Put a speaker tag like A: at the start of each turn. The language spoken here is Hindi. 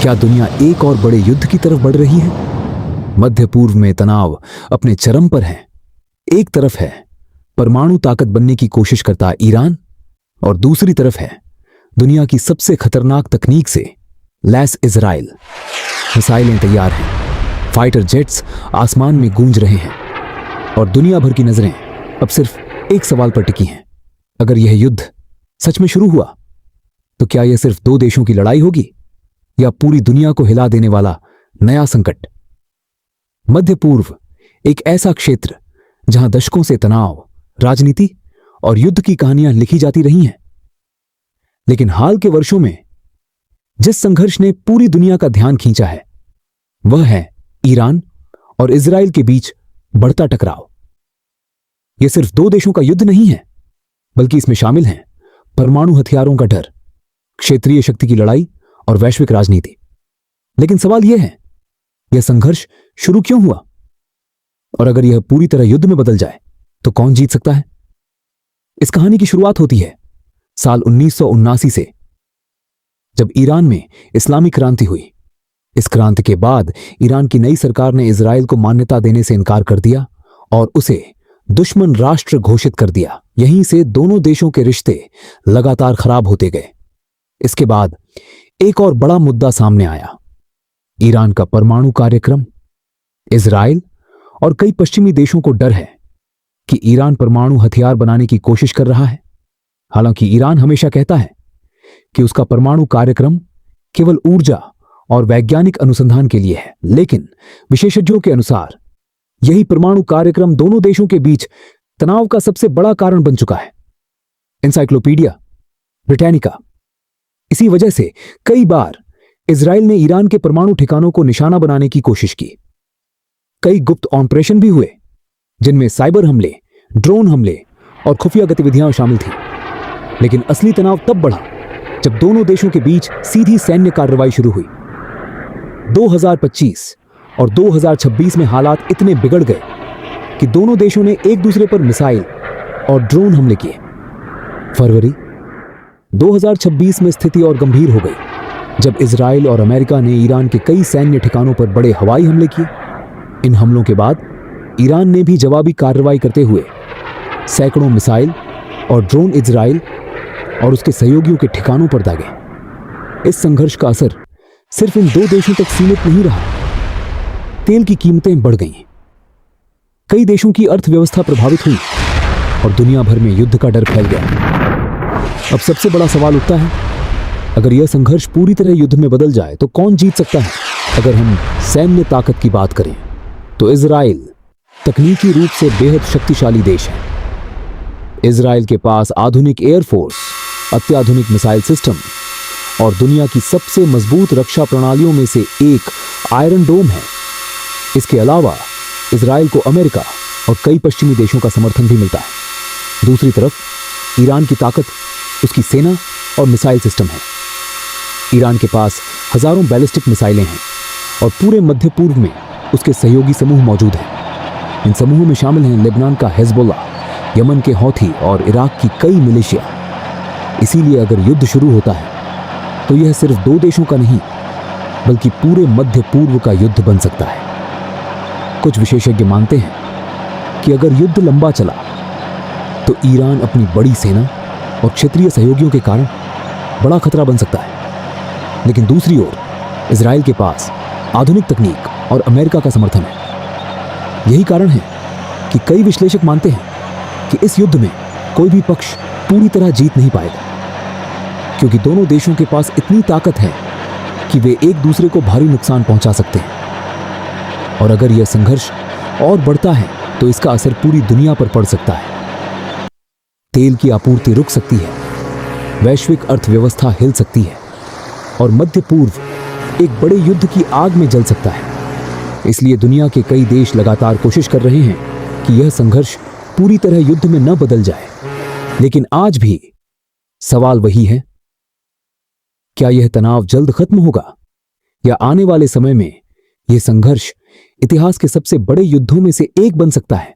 A: क्या दुनिया एक और बड़े युद्ध की तरफ बढ़ रही है? मध्य पूर्व में तनाव अपने चरम पर है। एक तरफ है परमाणु ताकत बनने की कोशिश करता ईरान और दूसरी तरफ है दुनिया की सबसे खतरनाक तकनीक से लैस इजराइल। मिसाइलें तैयार हैं, फाइटर जेट्स आसमान में गूंज रहे हैं और दुनिया भर की नजरें अब सिर्फ एक सवाल पर टिकी हैं। अगर यह युद्ध सच में शुरू हुआ तो क्या यह सिर्फ दो देशों की लड़ाई होगी या पूरी दुनिया को हिला देने वाला नया संकट? मध्य पूर्व एक ऐसा क्षेत्र जहां दशकों से तनाव, राजनीति और युद्ध की कहानियां लिखी जाती रही हैं, लेकिन हाल के वर्षों में जिस संघर्ष ने पूरी दुनिया का ध्यान खींचा है वह है ईरान और इजराइल के बीच बढ़ता टकराव। यह सिर्फ दो देशों का युद्ध नहीं है, बल्कि इसमें शामिल हैं परमाणु हथियारों का डर, क्षेत्रीय शक्ति की लड़ाई और वैश्विक राजनीति। लेकिन सवाल यह है, यह संघर्ष शुरू क्यों हुआ? और अगर यह पूरी तरह युद्ध में बदल जाए तो कौन जीत सकता है? इस कहानी की शुरुआत होती है साल 1979 से, जब ईरान में इस्लामिक क्रांति हुई। इस क्रांति के बाद ईरान की नई सरकार ने इजराइल को मान्यता देने से इनकार कर दिया और उसे दुश्मन राष्ट्र घोषित कर दिया। यहीं से दोनों देशों के रिश्ते लगातार खराब होते गए। इसके बाद एक और बड़ा मुद्दा सामने आया, ईरान का परमाणु कार्यक्रम। इजराइल और कई पश्चिमी देशों को डर है कि ईरान परमाणु हथियार बनाने की कोशिश कर रहा है। हालांकि ईरान हमेशा कहता है कि उसका परमाणु कार्यक्रम केवल ऊर्जा और वैज्ञानिक अनुसंधान के लिए है, लेकिन विशेषज्ञों के अनुसार यही परमाणु कार्यक्रम दोनों देशों के बीच तनाव का सबसे बड़ा कारण बन चुका है। Encyclopedia Britannica. इसी वजह से कई बार इजराइल ने ईरान के परमाणु ठिकानों को निशाना बनाने की कोशिश की। कई गुप्त ऑपरेशन भी हुए, जिनमें साइबर हमले, ड्रोन हमले और खुफिया गतिविधियां शामिल थीं। लेकिन असली तनाव तब बढ़ा जब दोनों देशों के बीच सीधी सैन्य कार्रवाई शुरू हुई। 2025 और 2026 में हालात इतने बिगड़ गए कि दोनों देशों ने एक दूसरे पर मिसाइल और ड्रोन हमले किए। फरवरी 2026 में स्थिति और गंभीर हो गई जब इजराइल और अमेरिका ने ईरान के कई सैन्य ठिकानों पर बड़े हवाई हमले किए। इन हमलों के बाद ईरान ने भी जवाबी कार्रवाई करते हुए सैकड़ों मिसाइल और ड्रोन इजराइल और उसके सहयोगियों के ठिकानों पर दागे। इस संघर्ष का असर सिर्फ इन दो देशों तक सीमित नहीं रहा। तेल की कीमतें बढ़ गईं, कई देशों की अर्थव्यवस्था प्रभावित हुई और दुनिया भर में युद्ध का डर फैल गया। अब सबसे बड़ा सवाल उठता है, अगर यह संघर्ष पूरी तरह युद्ध में बदल जाए तो कौन जीत सकता है? अगर हम सैन्य ताकत की बात करें तो इजराइल तकनीकी रूप से बेहद शक्तिशाली देश है। इजराइल के पास आधुनिक एयरफोर्स, अत्याधुनिक मिसाइल सिस्टम और दुनिया की सबसे मजबूत रक्षा प्रणालियों में से एक आयरन डोम है। इसके अलावा इजराइल को अमेरिका और कई पश्चिमी देशों का समर्थन भी मिलता है। दूसरी तरफ ईरान की ताकत उसकी सेना और मिसाइल सिस्टम है। ईरान के पास हजारों बैलिस्टिक मिसाइलें हैं और पूरे मध्य पूर्व में उसके सहयोगी समूह मौजूद हैं। इन समूहों में शामिल हैं लेबनान का हिजबुल्ला, यमन के हौथी और इराक की कई मिलिशिया। इसीलिए अगर युद्ध शुरू होता है तो यह सिर्फ दो देशों का नहीं, बल्कि पूरे मध्य पूर्व का युद्ध बन सकता है। कुछ विशेषज्ञ मानते हैं कि अगर युद्ध लंबा चला तो ईरान अपनी बड़ी सेना और क्षेत्रीय सहयोगियों के कारण बड़ा खतरा बन सकता है। लेकिन दूसरी ओर इजराइल के पास आधुनिक तकनीक और अमेरिका का समर्थन है। यही कारण है कि कई विश्लेषक मानते हैं कि इस युद्ध में कोई भी पक्ष पूरी तरह जीत नहीं पाएगा, क्योंकि दोनों देशों के पास इतनी ताकत है कि वे एक दूसरे को भारी नुकसान पहुंचा सकते हैं। और अगर यह संघर्ष और बढ़ता है तो इसका असर पूरी दुनिया पर पड़ सकता है। तेल की आपूर्ति रुक सकती है, वैश्विक अर्थव्यवस्था हिल सकती है और मध्य पूर्व एक बड़े युद्ध की आग में जल सकता है। इसलिए दुनिया के कई देश लगातार कोशिश कर रहे हैं कि यह संघर्ष पूरी तरह युद्ध में न बदल जाए। लेकिन आज भी सवाल वही है, क्या यह तनाव जल्द खत्म होगा या आने वाले समय में यह संघर्ष इतिहास के सबसे बड़े युद्धों में से एक बन सकता है?